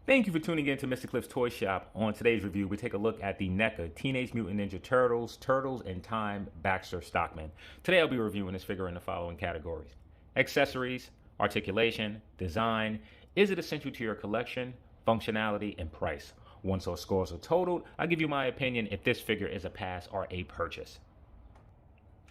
Thank you for tuning in to Mr. Cliff's Toy Shop. On today's review, we take a look at the NECA Teenage Mutant Ninja Turtles, Turtles in Time, Baxter Stockman. Today I'll be reviewing this figure in the following categories: accessories, articulation, design, is it essential to your collection, functionality, and price. Once those scores are totaled, I'll give you my opinion if this figure is a pass or a purchase.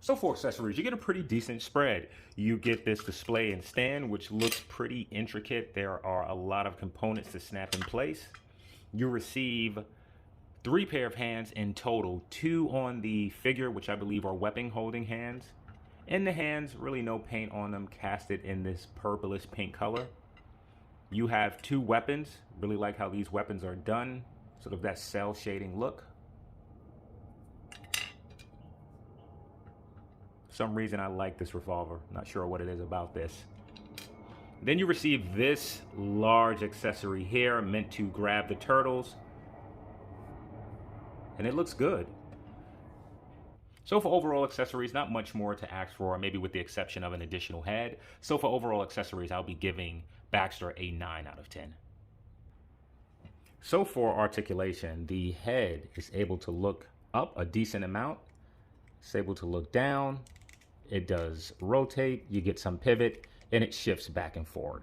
So for accessories, you get a pretty decent spread. You get this display and stand, which looks pretty intricate. There are a lot of components to snap in place. You receive 3 pair of hands in total, 2 on the figure, which I believe are weapon holding hands. In the hands, really no paint on them, casted in this purplish pink color. You have 2 weapons. Really like how these weapons are done, sort of that cell shading look. For some reason I like this revolver. Not sure what it is about this. Then you receive this large accessory here, meant to grab the turtles. And it looks good. So for overall accessories, not much more to ask for, maybe with the exception of an additional head. So for overall accessories, I'll be giving Baxter a 9 out of 10. So for articulation, the head is able to look up a decent amount. It's able to look down. It does rotate, you get some pivot, and it shifts back and forward.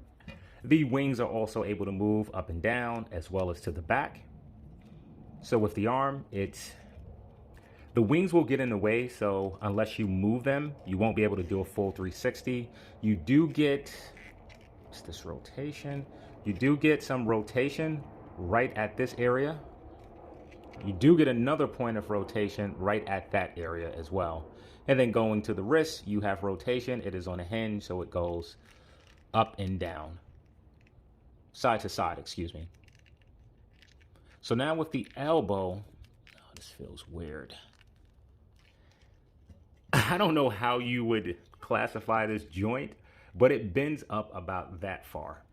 The wings are also able to move up and down as well as to the back. So with the arm, the wings will get in the way, so unless you move them, you won't be able to do a full 360. You do get, what's this rotation? You do get some rotation right at this area. You do get another point of rotation right at that area as well. And then going to the wrist, you have rotation. It is on a hinge, so it goes up and down. Side to side, excuse me. So now with the elbow, oh, this feels weird. I don't know how you would classify this joint, but it bends up about that far.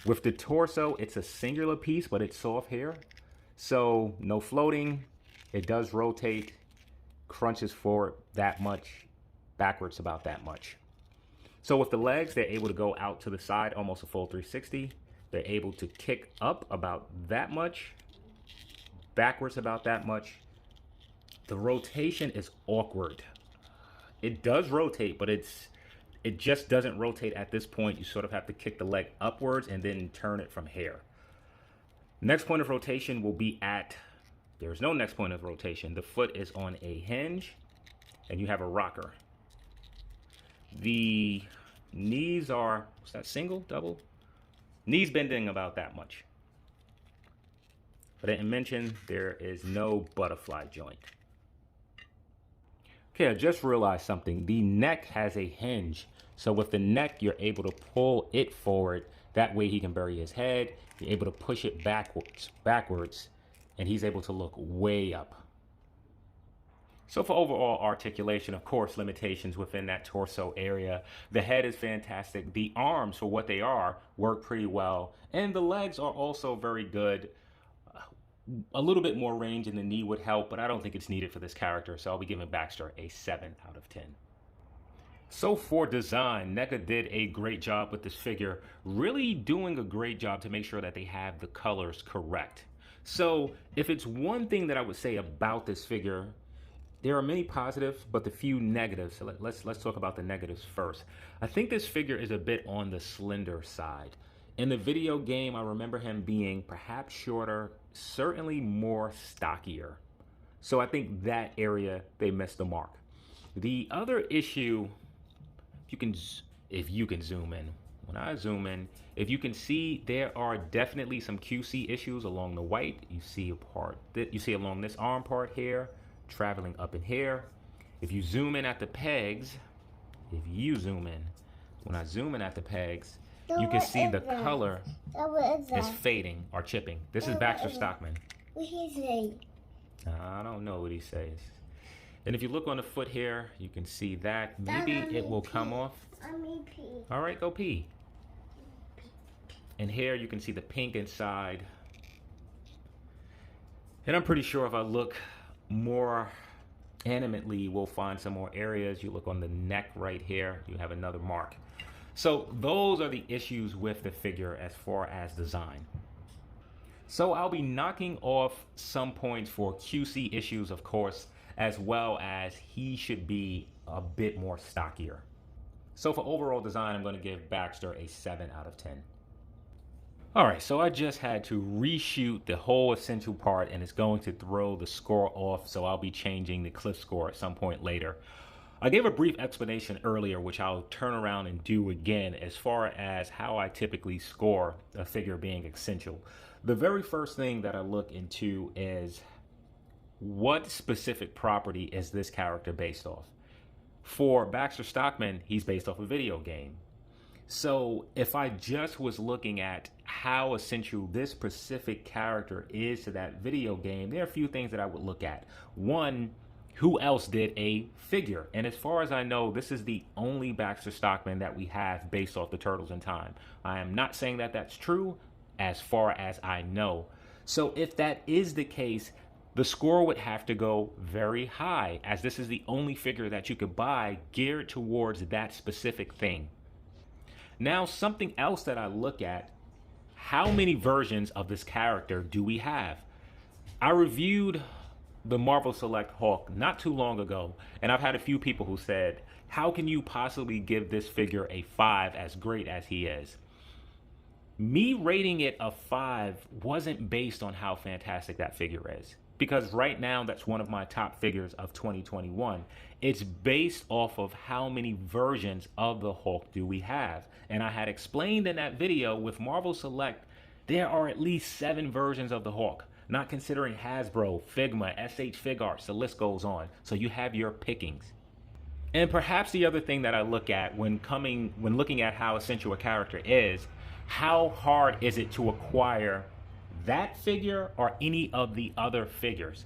With the torso, it's a singular piece, but it's soft here. So no floating. It does rotate, crunches forward that much, backwards about that much. So with the legs, they're able to go out to the side, almost a full 360. They're able to kick up about that much, backwards about that much. The rotation is awkward. It does rotate, but it just doesn't rotate at this point. You sort of have to kick the leg upwards and then turn it from here. Next point of rotation will be at, there's no next point of rotation. The foot is on a hinge and you have a rocker. The knees are, what's that, single, double? Knees bending about that much. But I didn't mention there is no butterfly joint. Okay, I just realized something. The neck has a hinge. So with the neck, you're able to pull it forward. That way he can bury his head. You're able to push it backwards, and he's able to look way up. So for overall articulation, of course, limitations within that torso area. The head is fantastic. The arms, for what they are, work pretty well. And the legs are also very good. A little bit more range in the knee would help, but I don't think it's needed for this character, so I'll be giving Baxter a 7 out of 10. So for design, NECA did a great job with this figure, really doing a great job to make sure that they have the colors correct. So if it's one thing that I would say about this figure, there are many positives, but the few negatives. So let's talk about the negatives first. I think this figure is a bit on the slender side. In the video game, I remember him being perhaps shorter, certainly more stockier. So I think that area, they missed the mark. The other issue, if you can zoom in. When I zoom in, if you can see, there are definitely some QC issues along the white. You see along this arm part here, traveling up in here. If you zoom in at the pegs, when I zoom in at the pegs, you can see the color is fading or chipping. This is Baxter Stockman. What he say? I don't know what he says. And if you look on the foot here, you can see that maybe it will come off. All right, go pee. And here you can see the pink inside. And I'm pretty sure if I look more animately, we'll find some more areas. You look on the neck right here, you have another mark. So those are the issues with the figure as far as design. So I'll be knocking off some points for QC issues, of course, as well as he should be a bit more stockier. So for overall design, I'm going to give Baxter a 7 out of 10. All right, so I just had to reshoot the whole essential part, and it's going to throw the score off, so I'll be changing the cliff score at some point later. I gave a brief explanation earlier, which I'll turn around and do again as far as how I typically score a figure being essential. The very first thing that I look into is what specific property is this character based off? For Baxter Stockman, he's based off a video game. So if I just was looking at how essential this specific character is to that video game, there are a few things that I would look at. One, who else did a figure? And as far as I know, this is the only Baxter Stockman that we have based off the Turtles in Time. I am not saying that that's true as far as I know. So if that is the case, the score would have to go very high, as this is the only figure that you could buy geared towards that specific thing. Now, something else that I look at, how many versions of this character do we have? I reviewed the Marvel Select Hulk not too long ago, and I've had a few people who said, how can you possibly give this figure a 5 as great as he is? Me rating it a 5 wasn't based on how fantastic that figure is, because right now that's one of my top figures of 2021. It's based off of how many versions of the Hulk do we have. And I had explained in that video with Marvel Select, there are at least 7 versions of the Hulk, not considering Hasbro, Figma, SH Figuarts, the list goes on. So you have your pickings. And perhaps the other thing that I look at when looking at how essential a character is, how hard is it to acquire that figure or any of the other figures?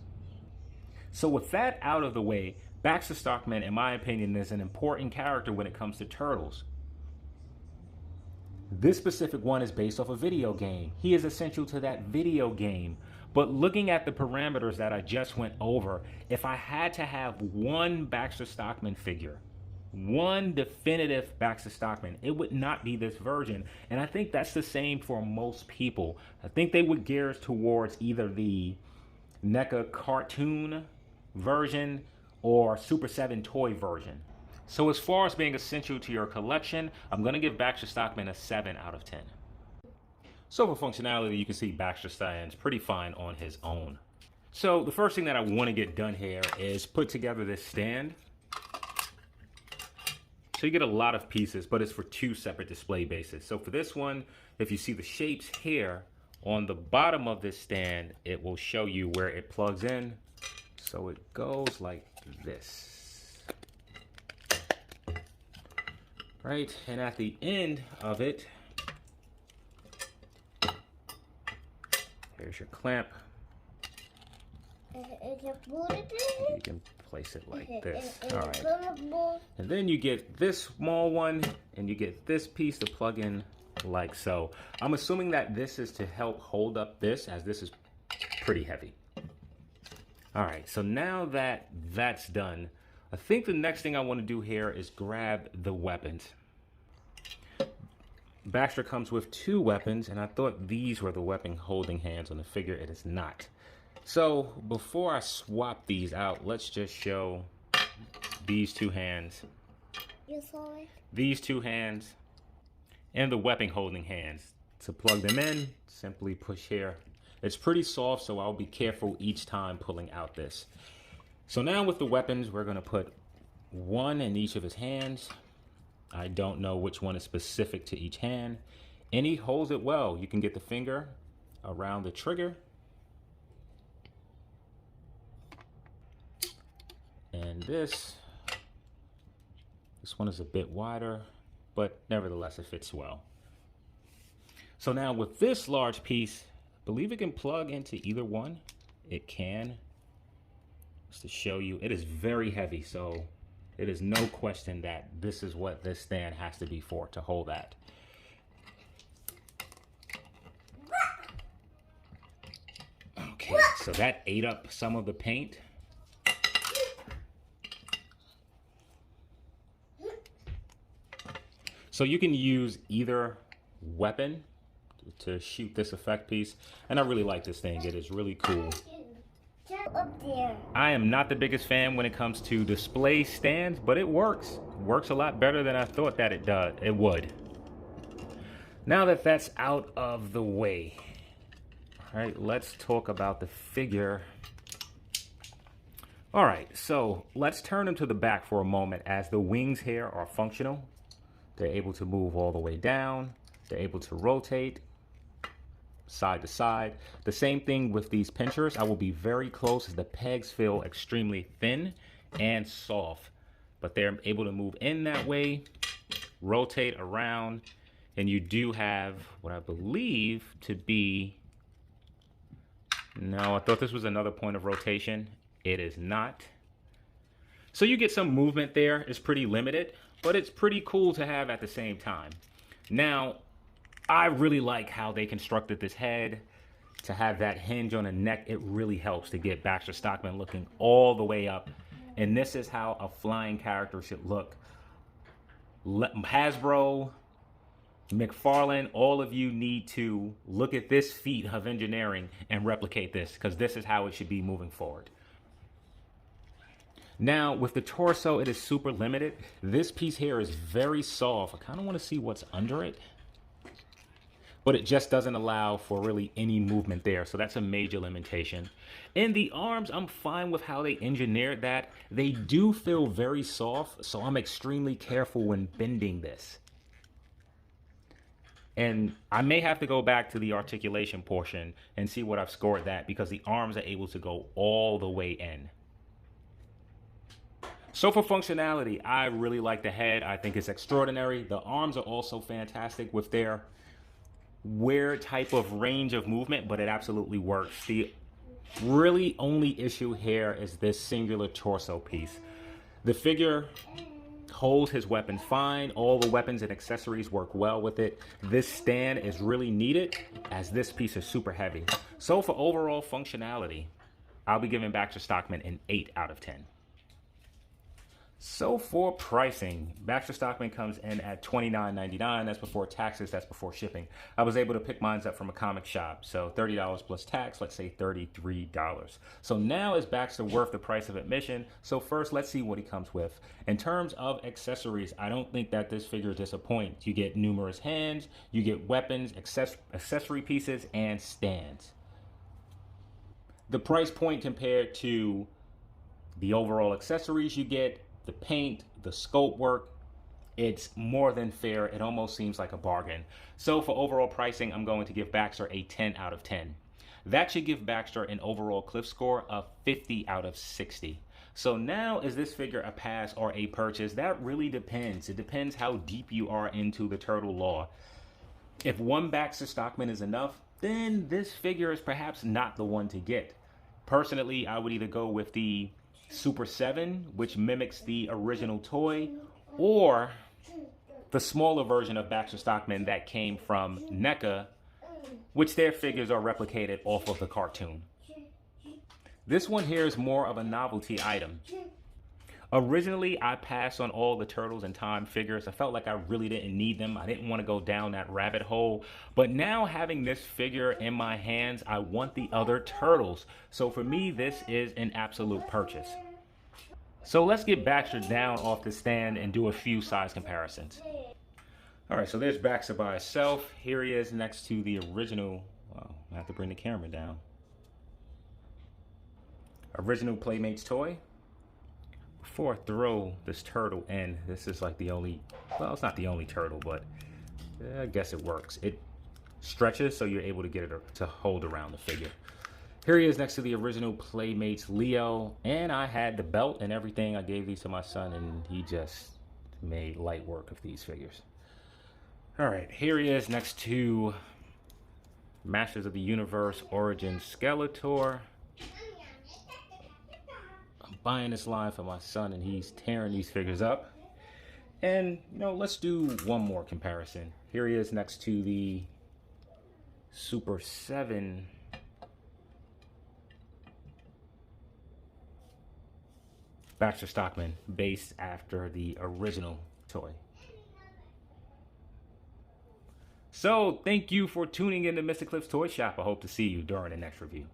So with that out of the way, Baxter Stockman, in my opinion, is an important character when it comes to Turtles. This specific one is based off a video game. He is essential to that video game. But looking at the parameters that I just went over, if I had to have one Baxter Stockman figure, one definitive Baxter Stockman, it would not be this version. And I think that's the same for most people. I think they would gear towards either the NECA cartoon version or Super 7 toy version. So as far as being essential to your collection, I'm going to give Baxter Stockman a 7 out of 10. So for functionality, you can see Baxter stands pretty fine on his own. So the first thing that I want to get done here is put together this stand. So you get a lot of pieces, but it's for 2 separate display bases. So for this one, if you see the shapes here, on the bottom of this stand, it will show you where it plugs in. So it goes like this. Right, and at the end of it, here's your clamp. You can place it like this. All right. And then you get this small one, and you get this piece to plug in like so. I'm assuming that this is to help hold up this, as this is pretty heavy. All right, so now that that's done, I think the next thing I want to do here is grab the weapons. Baxter comes with 2 weapons, and I thought these were the weapon holding hands on the figure. It is not. So before I swap these out, let's just show these 2 hands. You saw it? These 2 hands and the weapon holding hands. To plug them in, simply push here. It's pretty soft, so I'll be careful each time pulling out this. So now with the weapons, we're going to put 1 in each of his hands. I don't know which one is specific to each hand. And he holds it well. You can get the finger around the trigger. And this one is a bit wider, but nevertheless it fits well. So now with this large piece, I believe it can plug into either one. It can. Just to show you, it is very heavy, so it is no question that this is what this stand has to be for, to hold that. Okay, so that ate up some of the paint. So you can use either weapon to shoot this effect piece. And I really like this thing. It is really cool. Up there. I am not the biggest fan when it comes to display stands, but it works. Works a lot better than I thought that it would. Now that that's out of the way, all right, let's talk about the figure. All right, so let's turn him to the back for a moment as the wings here are functional. They're able to move all the way down. They're able to rotate side to side. The same thing with these pinchers. I will be very close as the pegs feel extremely thin and soft, but they're able to move in that way, rotate around, and you do have what I believe to be, no, I thought this was another point of rotation. It is not. So you get some movement there. It's pretty limited, but it's pretty cool to have at the same time. Now, I really like how they constructed this head. To have that hinge on the neck, it really helps to get Baxter Stockman looking all the way up. And this is how a flying character should look. Hasbro, McFarlane, all of you need to look at this feat of engineering and replicate this, because this is how it should be moving forward. Now, with the torso, it is super limited. This piece here is very soft. I kind of want to see what's under it, but it just doesn't allow for really any movement there. So that's a major limitation. In the arms, I'm fine with how they engineered that. They do feel very soft, so I'm extremely careful when bending this. And I may have to go back to the articulation portion and see what I've scored that, because the arms are able to go all the way in. So for functionality, I really like the head. I think it's extraordinary. The arms are also fantastic with their weird type of range of movement, but it absolutely works. The really only issue here is this singular torso piece. The figure holds his weapons fine. All the weapons and accessories work well with it. This stand is really needed as this piece is super heavy. So for overall functionality, I'll be giving Baxter Stockman an 8 out of 10. So for pricing, Baxter Stockman comes in at $29.99. That's before taxes, that's before shipping. I was able to pick mine up from a comic shop. So $30 plus tax, let's say $33. So now is Baxter worth the price of admission? So first, let's see what he comes with. In terms of accessories, I don't think that this figure disappoints. You get numerous hands, you get weapons, accessory pieces, and stands. The price point compared to the overall accessories you get, the paint, the scope work, it's more than fair. It almost seems like a bargain. So for overall pricing, I'm going to give Baxter a 10 out of 10. That should give Baxter an overall cliff score of 50 out of 60. So now, is this figure a pass or a purchase? That really depends. It depends how deep you are into the turtle lore. If one Baxter Stockman is enough, then this figure is perhaps not the one to get. Personally, I would either go with the Super 7, which mimics the original toy, or the smaller version of Baxter Stockman that came from NECA, which their figures are replicated off of the cartoon. This one here is more of a novelty item. Originally, I passed on all the Turtles in Time figures. I felt like I really didn't need them. I didn't want to go down that rabbit hole. But now, having this figure in my hands, I want the other Turtles. So for me, this is an absolute purchase. So let's get Baxter down off the stand and do a few size comparisons. All right, so there's Baxter by himself. Here he is next to the original. Wow, I have to bring the camera down. Original Playmates toy. Before I throw this turtle in, this is like the only, well, it's not the only turtle, but I guess it works. It stretches so you're able to get it to hold around the figure. Here he is next to the original Playmates Leo, and I had the belt and everything. I gave these to my son, and he just made light work of these figures. All right, here he is next to Masters of the Universe Origin Skeletor. Buying this line for my son, and he's tearing these figures up. And you know, let's do one more comparison. Here he is next to the Super 7 Baxter Stockman, based after the original toy. So thank you for tuning in to Mr. Cliff's Toy Shop. I hope to see you during the next review.